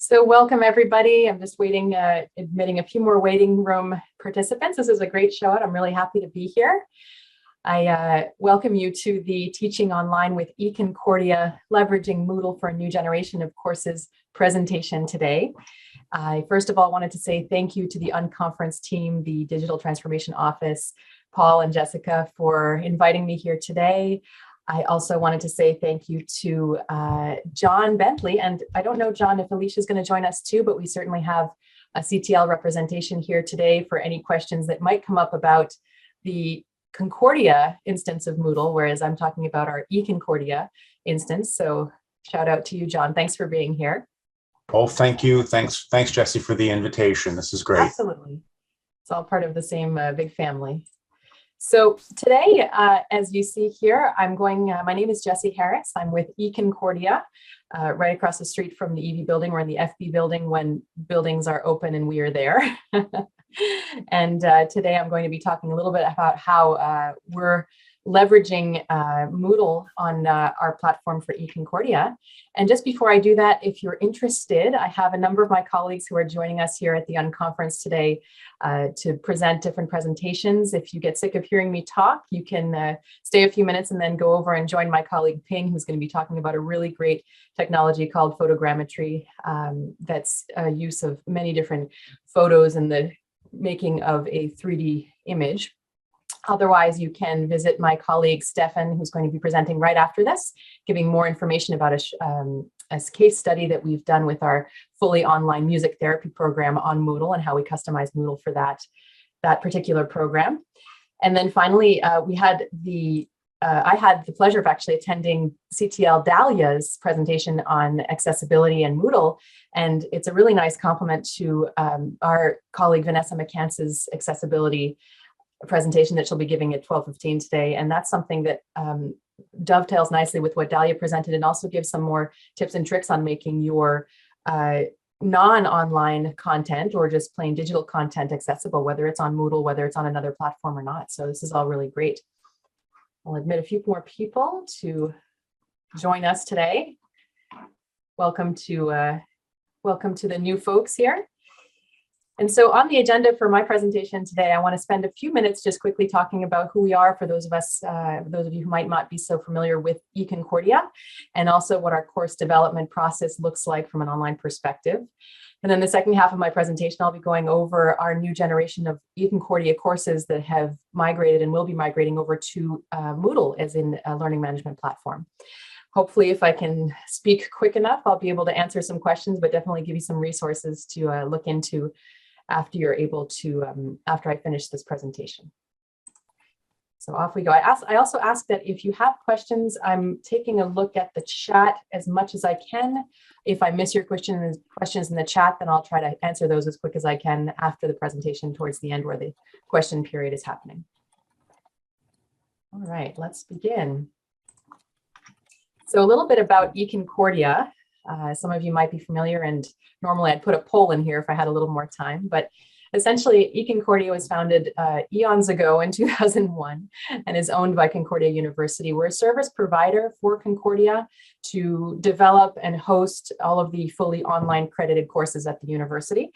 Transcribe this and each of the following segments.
So welcome everybody. I'm just waiting, admitting a few more waiting room participants. This is a great show out. I'm really happy to be here. I welcome you to the Teaching Online with eConcordia, Leveraging Moodle for a New Generation of Courses presentation today. I first of all wanted to say thank you to the UNCONFERENCE team, the Digital Transformation Office, Paul and Jessica for inviting me here today. I also wanted to say thank you to John Bentley, and I don't know, John, if Alicia's going to join us too, but we certainly have a CTL representation here today for any questions that might come up about the Concordia instance of Moodle, whereas I'm talking about our eConcordia instance. So shout out to you, John. Thanks for being here. Oh, thank you. Thanks, Jesse, for the invitation. This is great. Absolutely. It's all part of the same big family. So today, as you see here, my name is Jessie Harris. I'm with eConcordia, right across the street from the EV building. We're in the FB building when buildings are open and we are there. And today I'm going to be talking a little bit about how we're leveraging Moodle on our platform for eConcordia. And just before I do that, if you're interested, I have a number of my colleagues who are joining us here at the UNConference today to present different presentations. If you get sick of hearing me talk, you can stay a few minutes and then go over and join my colleague Ping, who's going to be talking about a really great technology called photogrammetry that's a use of many different photos in the making of a 3D image. Otherwise, you can visit my colleague Stefan, who's going to be presenting right after this, giving more information about a case study that we've done with our fully online music therapy program on Moodle and how we customize Moodle for that particular program. And then finally, I had the pleasure of actually attending CTL Dahlia's presentation on accessibility and Moodle. And it's a really nice compliment to our colleague Vanessa McCance's accessibility presentation that she'll be giving at 12:15 today. And that's something that dovetails nicely with what Dahlia presented and also gives some more tips and tricks on making your non-online content or just plain digital content accessible, whether it's on Moodle, whether it's on another platform or not. So this is all really great. I'll admit a few more people to join us today. Welcome to the new folks here. And so on the agenda for my presentation today, I want to spend a few minutes just quickly talking about who we are for those of you who might not be so familiar with eConcordia, and also what our course development process looks like from an online perspective. And then the second half of my presentation, I'll be going over our new generation of eConcordia courses that have migrated and will be migrating over to Moodle as in a learning management platform. Hopefully, if I can speak quick enough, I'll be able to answer some questions, but definitely give you some resources to look into after you're able to, after I finish this presentation. So off we go. I also ask that if you have questions, I'm taking a look at the chat as much as I can. If I miss your questions in the chat, then I'll try to answer those as quick as I can after the presentation towards the end where the question period is happening. All right, let's begin. So a little bit about eConcordia. Some of you might be familiar, and normally I'd put a poll in here if I had a little more time, but essentially eConcordia was founded eons ago in 2001 and is owned by Concordia University. We're a service provider for Concordia to develop and host all of the fully online credited courses at the university.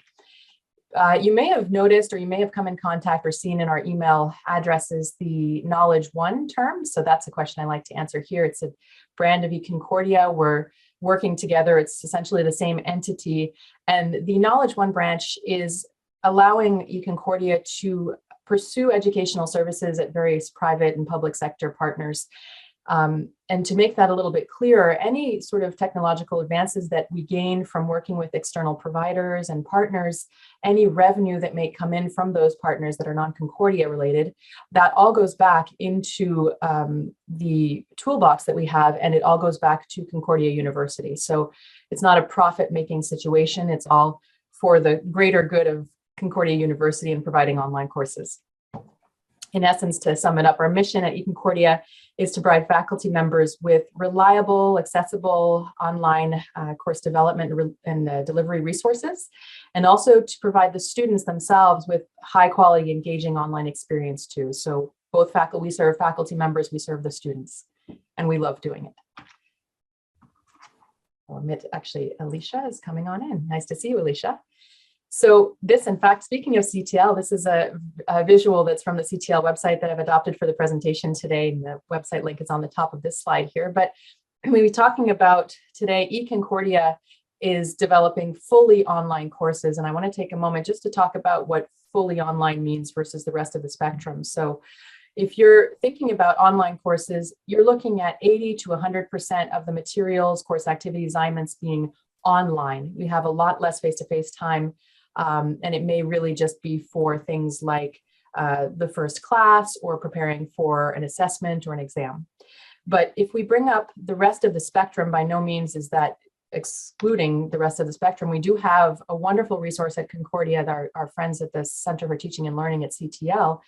You may have noticed, or you may have come in contact or seen in our email addresses the Knowledge One term. So that's a question I like to answer here. It's a brand of eConcordia. We're working together. It's essentially the same entity. And the Knowledge One branch is allowing eConcordia to pursue educational services at various private and public sector partners. And to make that a little bit clearer, any sort of technological advances that we gain from working with external providers and partners, any revenue that may come in from those partners that are non-Concordia related, that all goes back into the toolbox that we have, and it all goes back to Concordia University. So it's not a profit-making situation. It's all for the greater good of Concordia University and providing online courses. In essence, to sum it up, our mission at eConcordia is to provide faculty members with reliable, accessible online course development and delivery resources, and also to provide the students themselves with high quality, engaging online experience too. So both faculty, we serve faculty members, we serve the students, and we love doing it. I'll admit, actually, Alicia is coming on in. Nice to see you, Alicia. So this, in fact, speaking of CTL, this is a visual that's from the CTL website that I've adopted for the presentation today. And the website link is on the top of this slide here. But we'll be talking about today, eConcordia is developing fully online courses. And I want to take a moment just to talk about what fully online means versus the rest of the spectrum. So if you're thinking about online courses, you're looking at 80 to 100% of the materials, course activity assignments being online. We have a lot less face-to-face time. And it may really just be for things like the first class or preparing for an assessment or an exam. But if we bring up the rest of the spectrum, by no means is that excluding the rest of the spectrum. We do have a wonderful resource at Concordia, our friends at the Center for Teaching and Learning at CTL,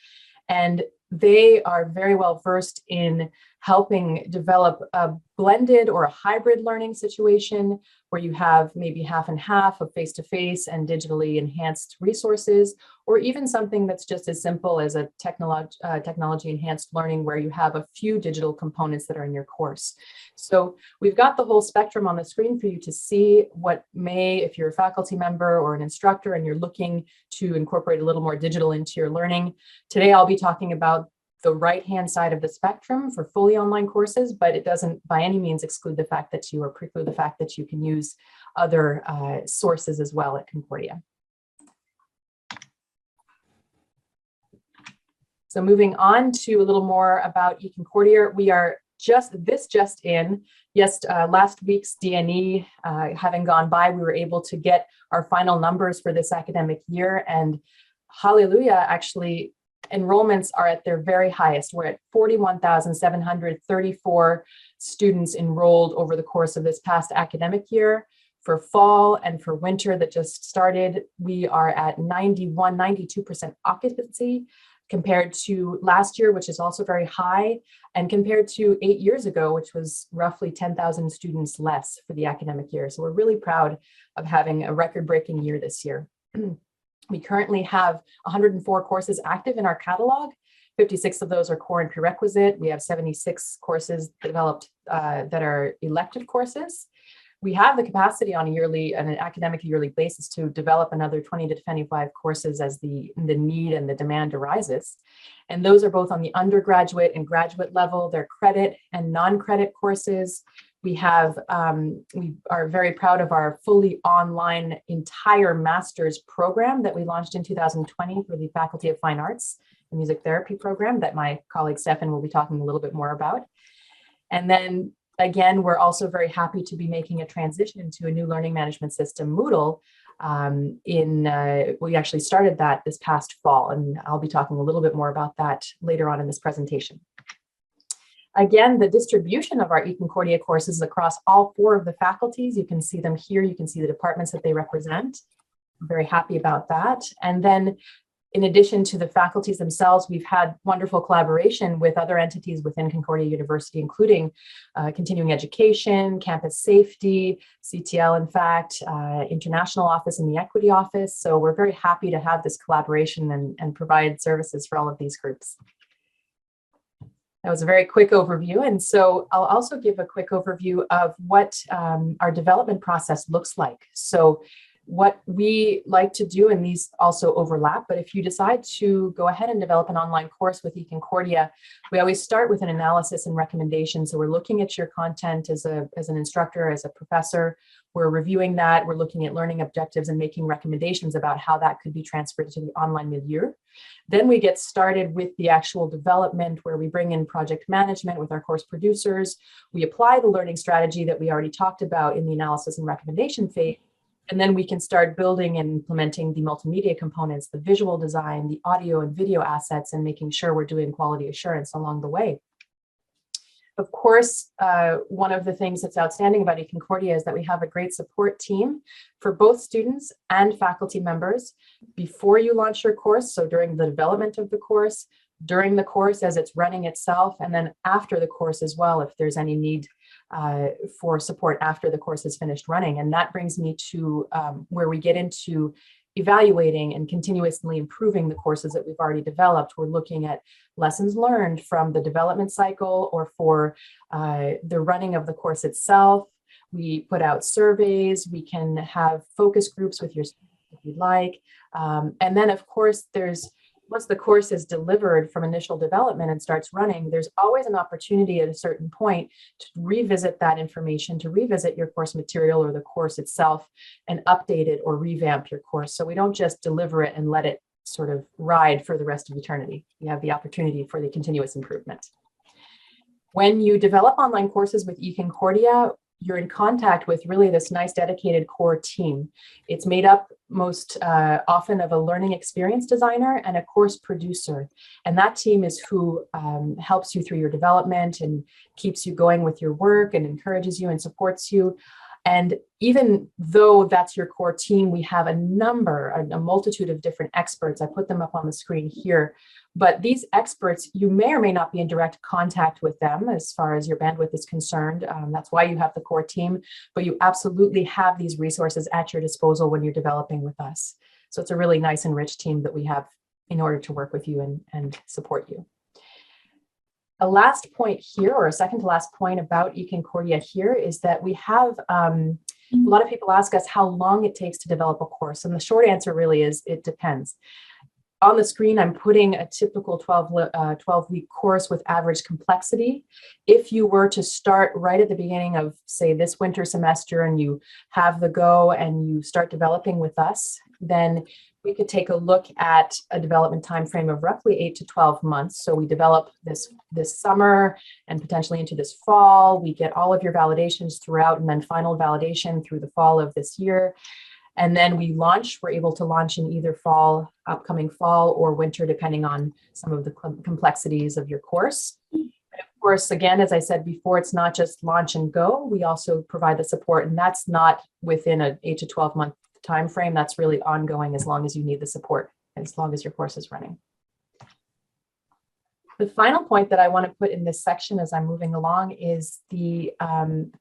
and they are very well versed in helping develop a blended or a hybrid learning situation where you have maybe half and half of face-to-face and digitally enhanced resources, or even something that's just as simple as a technology enhanced learning where you have a few digital components that are in your course. So we've got the whole spectrum on the screen for you to see what may, if you're a faculty member or an instructor and you're looking to incorporate a little more digital into your learning. Today, I'll be talking about the right-hand side of the spectrum for fully online courses, but it doesn't by any means exclude the fact that you, or preclude the fact that you can use other sources as well at Concordia. So moving on to a little more about eConcordia, we are just in. Yes, last week's DNE having gone by, we were able to get our final numbers for this academic year, and hallelujah, actually, enrollments are at their very highest. We're at 41,734 students enrolled over the course of this past academic year. For fall and for winter that just started, we are at 92% occupancy compared to last year, which is also very high, and compared to 8 years ago, which was roughly 10,000 students less for the academic year. So we're really proud of having a record-breaking year this year. We currently have 104 courses active in our catalog. 56 of those are core and prerequisite. We have 76 courses developed that are elective courses. We have the capacity on an academic yearly basis to develop another 20 to 25 courses as the need and the demand arises. And those are both on the undergraduate and graduate level. They're credit and non-credit courses. We are very proud of our fully online entire master's program that we launched in 2020 for the Faculty of Fine Arts, the music therapy program that my colleague Stefan will be talking a little bit more about. And then again, we're also very happy to be making a transition to a new learning management system, Moodle. We actually started that this past fall, and I'll be talking a little bit more about that later on in this presentation. Again, the distribution of our eConcordia courses across all 4 of the faculties. You can see them here. You can see the departments that they represent. I'm very happy about that. And then in addition to the faculties themselves, we've had wonderful collaboration with other entities within Concordia University, including continuing education, campus safety, CTL, in fact, international office and the equity office. So we're very happy to have this collaboration and provide services for all of these groups. That was a very quick overview. And so I'll also give a quick overview of what our development process looks like. So what we like to do, and these also overlap, but if you decide to go ahead and develop an online course with eConcordia, we always start with an analysis and recommendation. So we're looking at your content as an instructor, as a professor. We're reviewing that. We're looking at learning objectives and making recommendations about how that could be transferred to the online milieu. Then we get started with the actual development where we bring in project management with our course producers. We apply the learning strategy that we already talked about in the analysis and recommendation phase. And then we can start building and implementing the multimedia components, the visual design, the audio and video assets, and making sure we're doing quality assurance along the way. Of course, one of the things that's outstanding about eConcordia is that we have a great support team for both students and faculty members before you launch your course. So during the development of the course, during the course as it's running itself, and then after the course as well, if there's any need for support after the course is finished running. And that brings me to where we get into evaluating and continuously improving the courses that we've already developed. We're looking at lessons learned from the development cycle or for the running of the course itself. We put out surveys. We can have focus groups with your students if you'd like. And then, of course, once the course is delivered from initial development and starts running, there's always an opportunity at a certain point to revisit that information, to revisit your course material or the course itself and update it or revamp your course. So we don't just deliver it and let it sort of ride for the rest of eternity. You have the opportunity for the continuous improvement. When you develop online courses with eConcordia, you're in contact with really this nice dedicated core team. It's made up most often of a learning experience designer and a course producer. And that team is who helps you through your development and keeps you going with your work and encourages you and supports you. And even though that's your core team, we have a multitude of different experts. I put them up on the screen here. But these experts, you may or may not be in direct contact with them as far as your bandwidth is concerned. That's why you have the core team, but you absolutely have these resources at your disposal when you're developing with us. So it's a really nice and rich team that we have in order to work with you and support you. A last point here, or a second to last point about eConcordia here, is that we have a lot of people ask us how long it takes to develop a course. And the short answer really is it depends. On the screen, I'm putting a typical 12-week course with average complexity. If you were to start right at the beginning of, say, this winter semester and you have the go and you start developing with us, then we could take a look at a development time frame of roughly 8 to 12 months. So we develop this summer and potentially into this fall. We get all of your validations throughout and then final validation through the fall of this year. And then we launch. We're able to launch in either upcoming fall or winter, depending on some of the complexities of your course. And of course, again, as I said before, it's not just launch and go. We also provide the support, and that's not within an 8 to 12 month time frame. That's really ongoing as long as you need the support, as long as your course is running. The final point that I want to put in this section as I'm moving along is the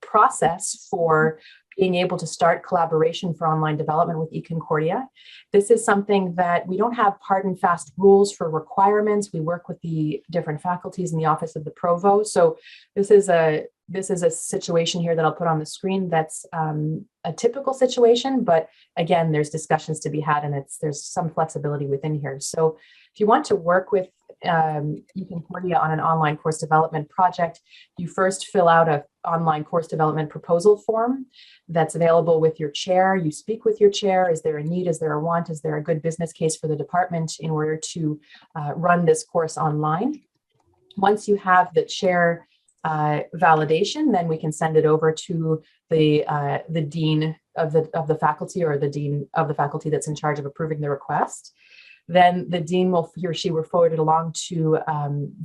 process for being able to start collaboration for online development with eConcordia. This is something that we don't have hard and fast rules for requirements. We work with the different faculties in the Office of the Provost. So this is a situation here that I'll put on the screen that's a typical situation, but again, there's discussions to be had and there's some flexibility within here. So if you want to work with eConcordia on an online course development project, you first fill out an online course development proposal form that's available with your chair. You speak with your chair. Is there a need? Is there a want? Is there a good business case for the department in order to run this course online? Once you have the chair validation, then we can send it over to the dean of the faculty, or the dean of the faculty that's in charge of approving the request. Then the dean he or she will forward it along to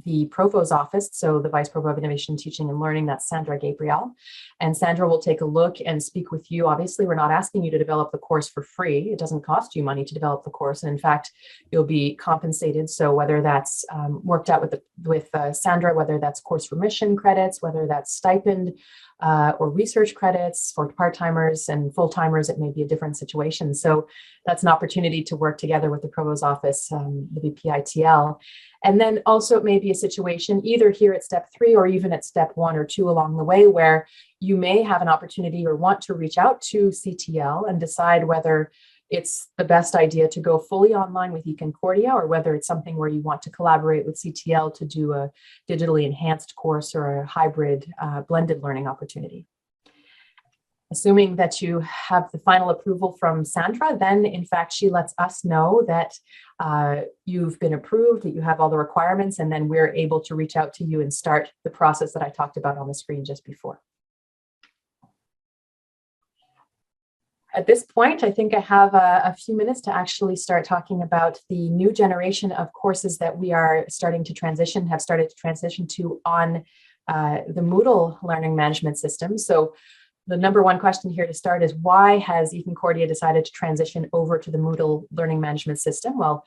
the provost's office. So the Vice Provost of Innovation, Teaching and Learning, that's Sandra Gabriel. And Sandra will take a look and speak with you. Obviously, we're not asking you to develop the course for free. It doesn't cost you money to develop the course. And in fact, you'll be compensated. So whether that's worked out with Sandra, whether that's course remission credits, whether that's stipend, or research credits for part-timers and full-timers, it may be a different situation. So that's an opportunity to work together with the Provost's office, the VPITL. And then also it may be a situation either here at step 3 or even at step 1 or 2 along the way, where you may have an opportunity or want to reach out to CTL and decide whether it's the best idea to go fully online with eConcordia, or whether it's something where you want to collaborate with CTL to do a digitally enhanced course or a hybrid blended learning opportunity. Assuming that you have the final approval from Sandra, then in fact, she lets us know that you've been approved, that you have all the requirements, and then we're able to reach out to you and start the process that I talked about on the screen just before. At this point, I think I have a few minutes to actually start talking about the new generation of courses that we are have started to transition to on the Moodle learning management system. So the number one question here to start is, why has eConcordia decided to transition over to the Moodle learning management system? Well,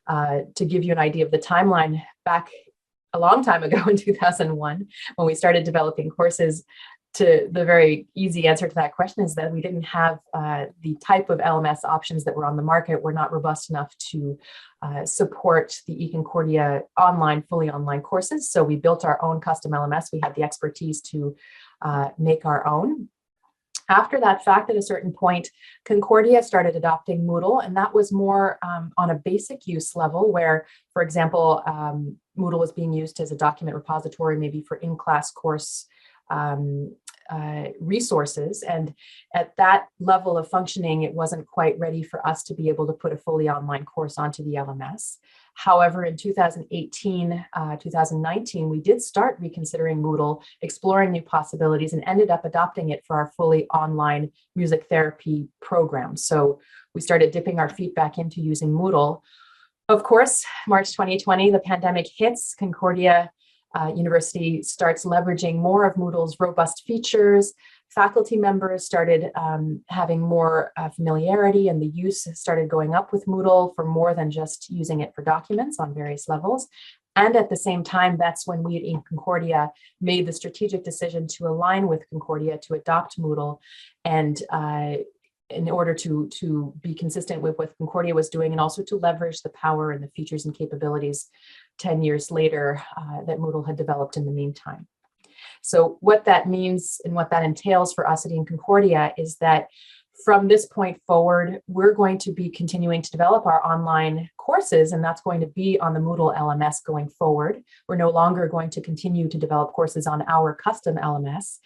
to give you an idea of the timeline, back a long time ago in 2001, when we started developing courses, the very easy answer to that question is that we didn't have the type of LMS options that were on the market. We're not robust enough to support the eConcordia fully online courses. So we built our own custom LMS. We had the expertise to make our own. After that fact, at a certain point, Concordia started adopting Moodle, and that was more on a basic use level where, for example, Moodle was being used as a document repository, maybe for in-class course resources. And at that level of functioning, it wasn't quite ready for us to be able to put a fully online course onto the LMS. However, in 2018, 2019, we did start reconsidering Moodle, exploring new possibilities, and ended up adopting it for our fully online music therapy program. So we started dipping our feet back into using Moodle. Of course, March 2020, the pandemic hits. Concordia University starts leveraging more of Moodle's robust features. Faculty members started having more familiarity, and the use started going up with Moodle for more than just using it for documents on various levels. And at the same time, that's when we at eConcordia made the strategic decision to align with Concordia to adopt Moodle, and in order to be consistent with what Concordia was doing, and also to leverage the power and the features and capabilities 10 years later that Moodle had developed in the meantime. So what that means and what that entails for us at eConcordia is that from this point forward, we're going to be continuing to develop our online courses, and that's going to be on the Moodle LMS going forward. We're no longer going to continue to develop courses on our custom LMS.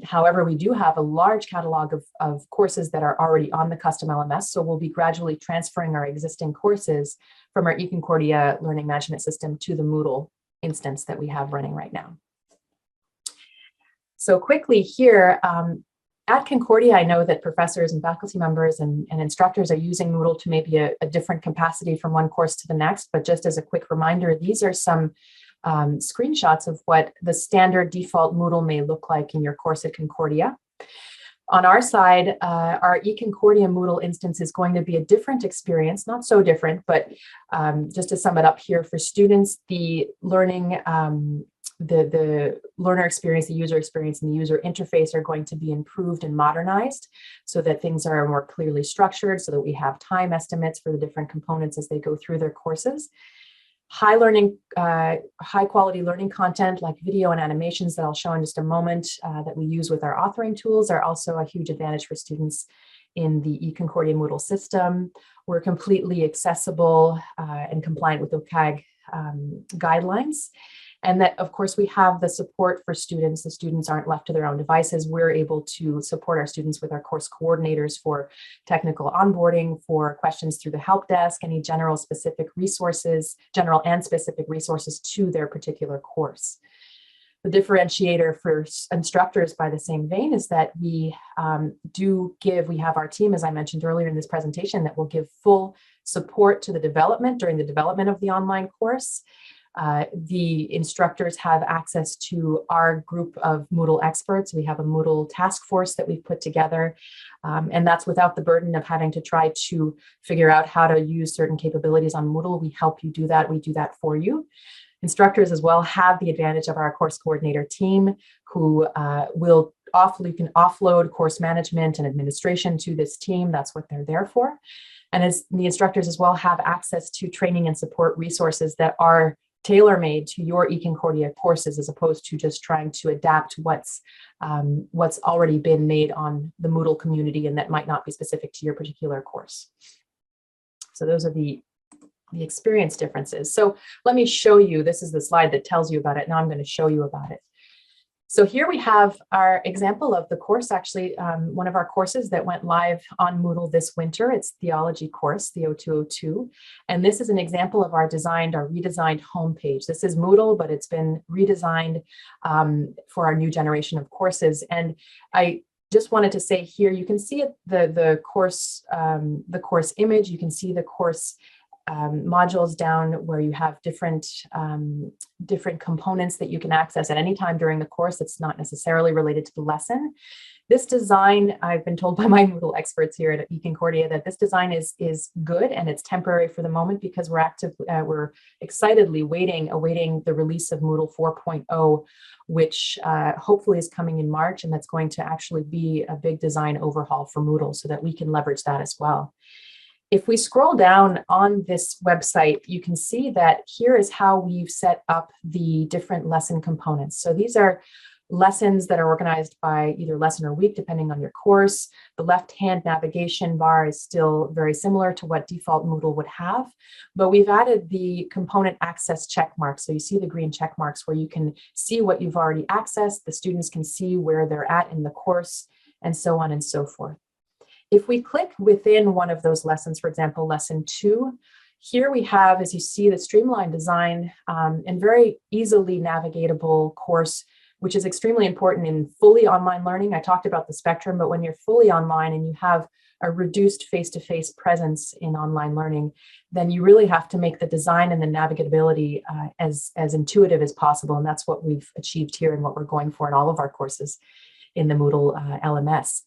However, we do have a large catalog of courses that are already on the custom LMS, so we'll be gradually transferring our existing courses from our eConcordia learning management system to the Moodle instance that we have running right now. So quickly here, at Concordia, I know that professors and faculty members and instructors are using Moodle to maybe a different capacity from one course to the next, but just as a quick reminder, these are some screenshots of what the standard default Moodle may look like in your course at Concordia. On our side, our eConcordia Moodle instance is going to be a different experience, not so different, but just to sum it up here, for students, the learning, the learner experience, the user experience, and the user interface are going to be improved and modernized so that things are more clearly structured, so that we have time estimates for the different components as they go through their courses. High quality learning content like video and animations that I'll show in just a moment that we use with our authoring tools are also a huge advantage for students in the eConcordia Moodle system. We're completely accessible and compliant with OCAG guidelines. And that, of course, we have the support for students. The students aren't left to their own devices. We're able to support our students with our course coordinators for technical onboarding, for questions through the help desk, any general and specific resources to their particular course. The differentiator for instructors by the same vein is that we have our team, as I mentioned earlier in this presentation, that will give full support to the development during the development of the online course. The instructors have access to our group of Moodle experts. We have a Moodle task force that we've put together, and that's without the burden of having to try to figure out how to use certain capabilities on Moodle. We help you do that. We do that for you. Instructors as well have the advantage of our course coordinator team who you can offload course management and administration to this team. That's what they're there for. And as the instructors as well have access to training and support resources that are tailor-made to your eConcordia courses, as opposed to just trying to adapt what's already been made on the Moodle community and that might not be specific to your particular course. So those are the experience differences. So let me show you, this is the slide that tells you about it. Now I'm going to show you about it. So here we have our example of the course, actually, one of our courses that went live on Moodle this winter. It's Theology course, the 0202. And this is an example of our redesigned homepage. This is Moodle, but it's been redesigned for our new generation of courses. And I just wanted to say here, you can see the course image, you can see the course modules down where you have different components that you can access at any time during the course. It's not necessarily related to the lesson. This design, I've been told by my Moodle experts here at eConcordia that this design is good and it's temporary for the moment because we're excitedly awaiting the release of Moodle 4.0, which hopefully is coming in March, and that's going to actually be a big design overhaul for Moodle so that we can leverage that as well. If we scroll down on this website, you can see that here is how we've set up the different lesson components. So these are lessons that are organized by either lesson or week, depending on your course. The left-hand navigation bar is still very similar to what default Moodle would have, but we've added the component access check marks. So you see the green check marks where you can see what you've already accessed. The students can see where they're at in the course, and so on and so forth. If we click within one of those lessons, for example, lesson 2, here we have, as you see, the streamlined design and very easily navigatable course, which is extremely important in fully online learning. I talked about the spectrum, but when you're fully online and you have a reduced face-to-face presence in online learning, then you really have to make the design and the navigability as intuitive as possible. And that's what we've achieved here and what we're going for in all of our courses in the Moodle LMS.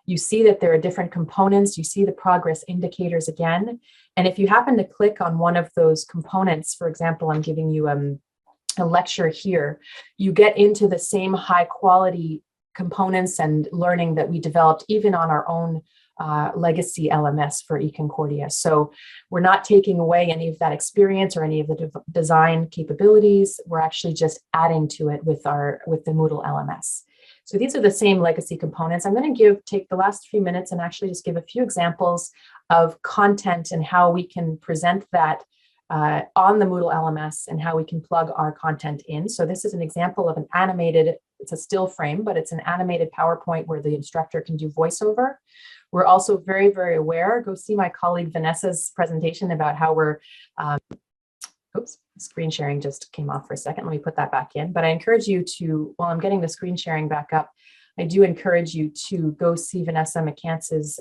You see that there are different components. You see the progress indicators again. And if you happen to click on one of those components, for example, I'm giving you a lecture here, you get into the same high quality components and learning that we developed even on our own legacy LMS for eConcordia. So we're not taking away any of that experience or any of the design capabilities. We're actually just adding to it with the Moodle LMS. So these are the same legacy components. I'm going to take the last few minutes and actually just give a few examples of content and how we can present that on the Moodle LMS and how we can plug our content in. So this is an example of an animated, it's a still frame, but it's an animated PowerPoint where the instructor can do voiceover. We're also very, very aware, go see my colleague Vanessa's presentation about how we're, oops, screen sharing just came off for a second. Let me put that back in. But I encourage you to, while I'm getting the screen sharing back up, I do encourage you to go see Vanessa McCantz's,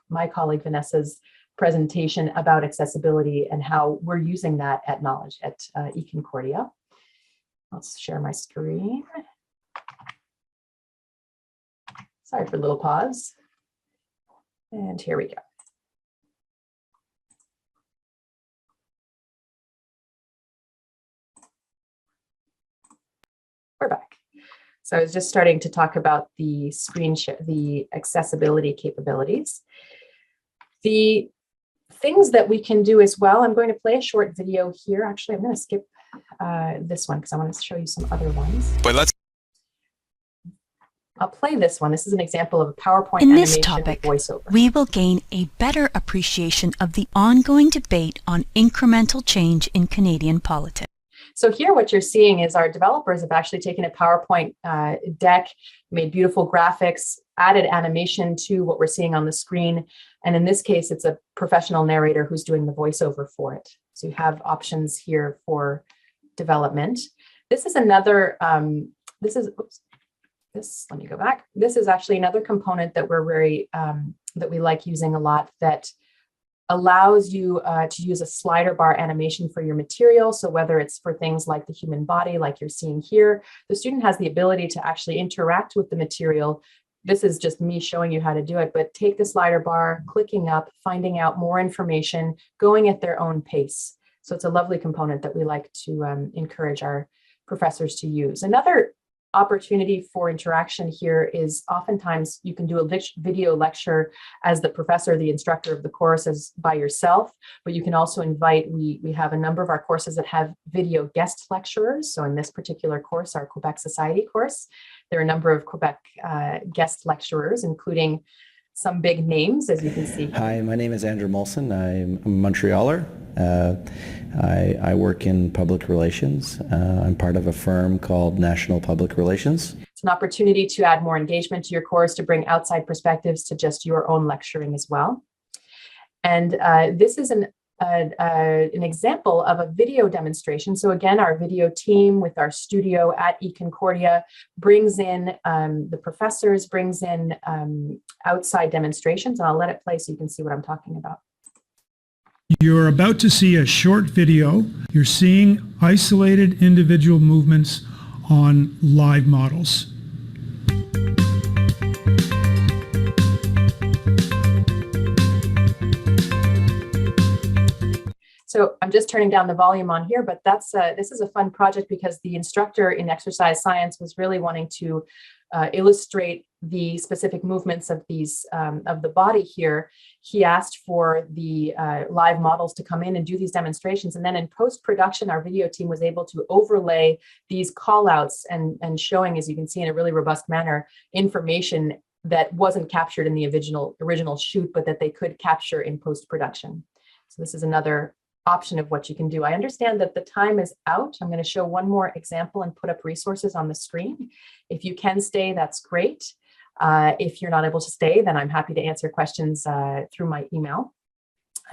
my colleague Vanessa's presentation about accessibility and how we're using that at Knowledge at eConcordia. Let's share my screen. Sorry for a little pause. And here we go. We're back. So I was just starting to talk about the screen share, the accessibility capabilities. The things that we can do as well, I'm going to play a short video here. Actually, I'm going to skip this one because I want to show you some other ones. But I'll play this one. This is an example of a PowerPoint In this animation topic, voiceover. we will gain a better appreciation of the ongoing debate on incremental change in Canadian politics. So here what you're seeing is our developers have actually taken a PowerPoint deck, made beautiful graphics, added animation to what we're seeing on the screen. And in this case, it's a professional narrator who's doing the voiceover for it. So you have options here for development. This is another, let me go back. This is actually another component that we're very, that we like using a lot, that allows you to use a slider bar animation for your material. So whether it's for things like the human body, like you're seeing here, the student has the ability to actually interact with the material. This is just me showing you how to do it, but take the slider bar, clicking up, finding out more information, going at their own pace. So it's a lovely component that we like to encourage our professors to use. Another opportunity for interaction here is oftentimes you can do a video lecture as the professor, the instructor of the course, as by yourself, but you can also invite, we have a number of our courses that have video guest lecturers. So in this particular course, our Quebec Society course, there are a number of Quebec guest lecturers, including some big names, as you can see. Hi, my name is Andrew Molson. I'm a Montrealer. I work in public relations. I'm part of a firm called National Public Relations. It's an opportunity to add more engagement to your course, to bring outside perspectives to just your own lecturing as well. And this is an example of a video demonstration. So again, our video team with our studio at eConcordia brings in the professors, brings in outside demonstrations, and I'll let it play so you can see what I'm talking about. You're about to see a short video. You're seeing isolated individual movements on live models. So I'm just turning down the volume on here, but this is a fun project because the instructor in exercise science was really wanting to illustrate the specific movements of these of the body here, he asked for the live models to come in and do these demonstrations. And then in post-production, our video team was able to overlay these call-outs and showing, as you can see in a really robust manner, information that wasn't captured in the original shoot, but that they could capture in post-production. So this is another option of what you can do. I understand that the time is out. I'm going to show one more example and put up resources on the screen. If you can stay, that's great. If you're not able to stay, then I'm happy to answer questions through my email.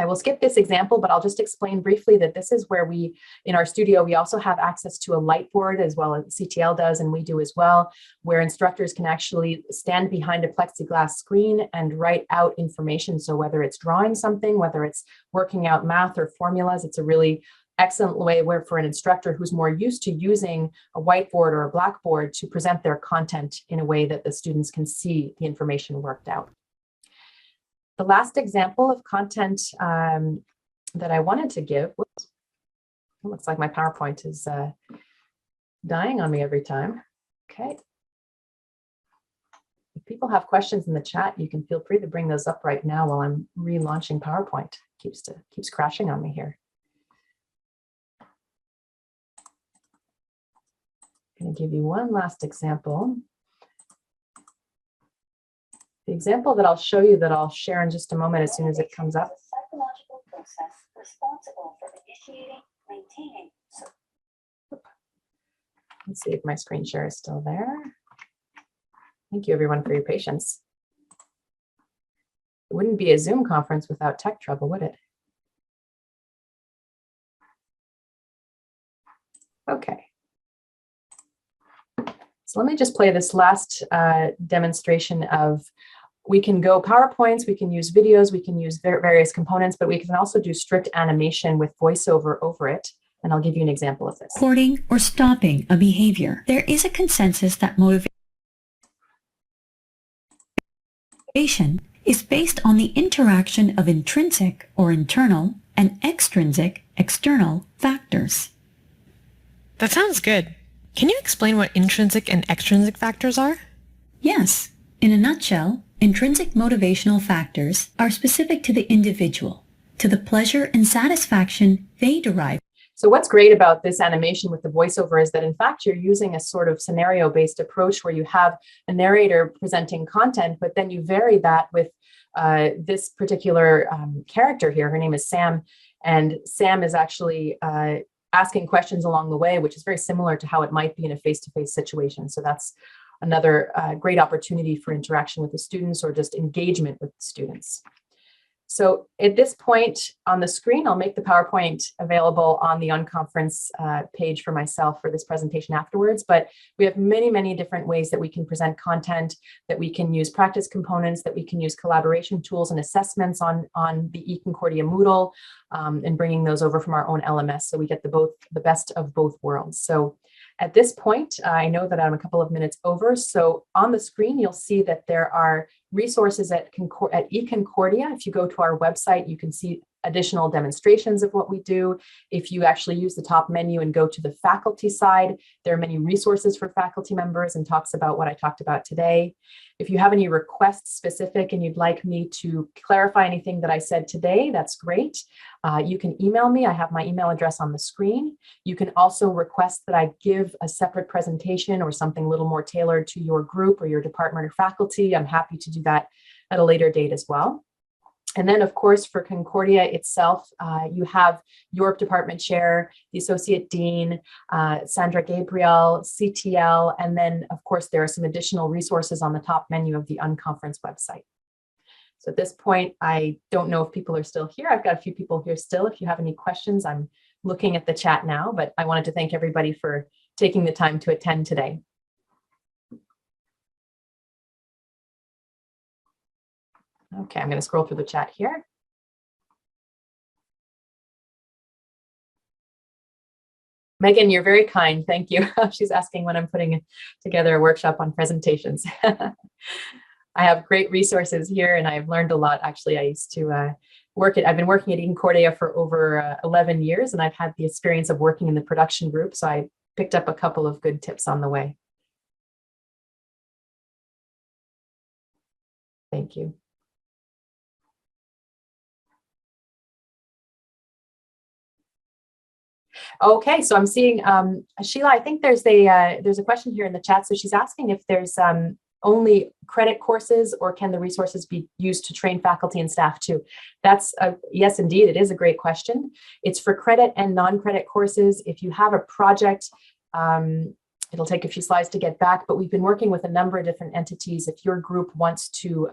I will skip this example, but I'll just explain briefly that this is where we, in our studio, we also have access to a light board as well as CTL does, and we do as well, where instructors can actually stand behind a plexiglass screen and write out information. So whether it's drawing something, whether it's working out math or formulas, it's a really excellent way where for an instructor who's more used to using a whiteboard or a blackboard to present their content in a way that the students can see the information worked out. The last example of content that I wanted to give, whoops, it looks like my PowerPoint is dying on me every time. Okay. If people have questions in the chat, you can feel free to bring those up right now while I'm relaunching PowerPoint. Keeps crashing on me here. I'm going to give you one last example. The example that I'll show you that I'll share in just a moment as soon as it comes up. Psychological process responsible for initiating, maintaining. Let's see if my screen share is still there. Thank you everyone for your patience. It wouldn't be a Zoom conference without tech trouble, would it? Okay. So let me just play this last demonstration of, we can go PowerPoints, we can use videos, we can use various components, but we can also do strict animation with voiceover over it. And I'll give you an example of this. Recording or stopping a behavior. There is a consensus that motivation is based on the interaction of intrinsic or internal and extrinsic external factors. That sounds good. Can you explain what intrinsic and extrinsic factors are? Yes. In a nutshell, intrinsic motivational factors are specific to the individual, to the pleasure and satisfaction they derive. So what's great about this animation with the voiceover is that in fact, you're using a sort of scenario-based approach where you have a narrator presenting content, but then you vary that with this particular character here. Her name is Sam, and Sam is actually asking questions along the way, which is very similar to how it might be in a face-to-face situation. So that's another great opportunity for interaction with the students or just engagement with the students. So at this point on the screen, I'll make the PowerPoint available on the UNConference page for myself for this presentation afterwards. But we have many, many different ways that we can present content, that we can use practice components, that we can use collaboration tools and assessments on the eConcordia Moodle, and bringing those over from our own LMS. So we get the best of both worlds. So at this point, I know that I'm a couple of minutes over. So on the screen, you'll see that there are resources at eConcordia. If you go to our website, you can see additional demonstrations of what we do. If you actually use the top menu and go to the faculty side, there are many resources for faculty members and talks about what I talked about today. If you have any requests specific and you'd like me to clarify anything that I said today, that's great. You can email me. I have my email address on the screen. You can also request that I give a separate presentation or something a little more tailored to your group or your department or faculty. I'm happy to do that at a later date as well. And then, of course, for Concordia itself, you have your department chair, the associate dean, Sandra Gabriel, CTL, and then, of course, there are some additional resources on the top menu of the UNConference website. So at this point, I don't know if people are still here. I've got a few people here still. If you have any questions, I'm looking at the chat now, but I wanted to thank everybody for taking the time to attend today. Okay, I'm going to scroll through the chat here. Megan, you're very kind. Thank you. She's asking when I'm putting together a workshop on presentations. I have great resources here and I've learned a lot. Actually, I used to I've been working at eConcordia for over 11 years and I've had the experience of working in the production group. So I picked up a couple of good tips on the way. Thank you. Okay, so I'm seeing Sheila. I think there's a question here in the chat. So she's asking if there's only credit courses, or can the resources be used to train faculty and staff too? That's yes, indeed. It is a great question. It's for credit and non-credit courses. If you have a project, it'll take a few slides to get back, but we've been working with a number of different entities. If your group wants to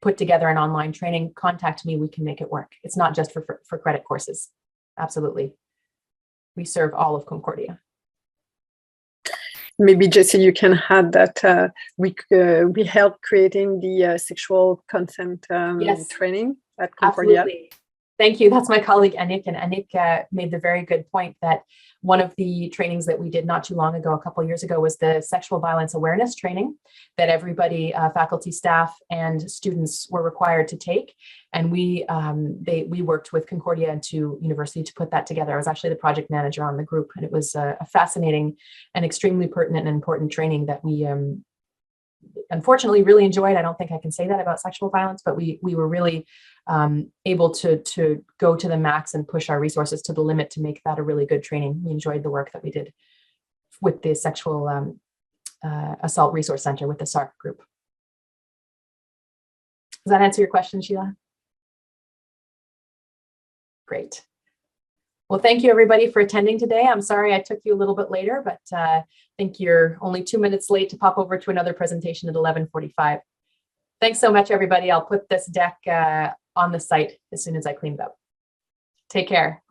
put together an online training, contact me. We can make it work. It's not just for credit courses. Absolutely. We serve all of Concordia. Maybe Jessie, you can add that we help creating the sexual consent Yes. training at Concordia. Absolutely. Thank you. That's my colleague Anik, and Anik made the very good point that one of the trainings that we did not too long ago, a couple of years ago, was the sexual violence awareness training that everybody, faculty, staff, and students were required to take. And we worked with Concordia and University to put that together. I was actually the project manager on the group, and it was a fascinating and extremely pertinent and important training that we unfortunately really enjoyed. I don't think I can say that about sexual violence, but we were really able to go to the max and push our resources to the limit to make that a really good training. We enjoyed the work that we did with the Sexual Assault Resource Center with the SARC group. Does that answer your question, Sheila? Great. Well, thank you everybody for attending today. I'm sorry I took you a little bit later, but I think you're only 2 minutes late to pop over to another presentation at 11:45. Thanks so much, everybody. I'll put this deck on the site as soon as I clean it up. Take care.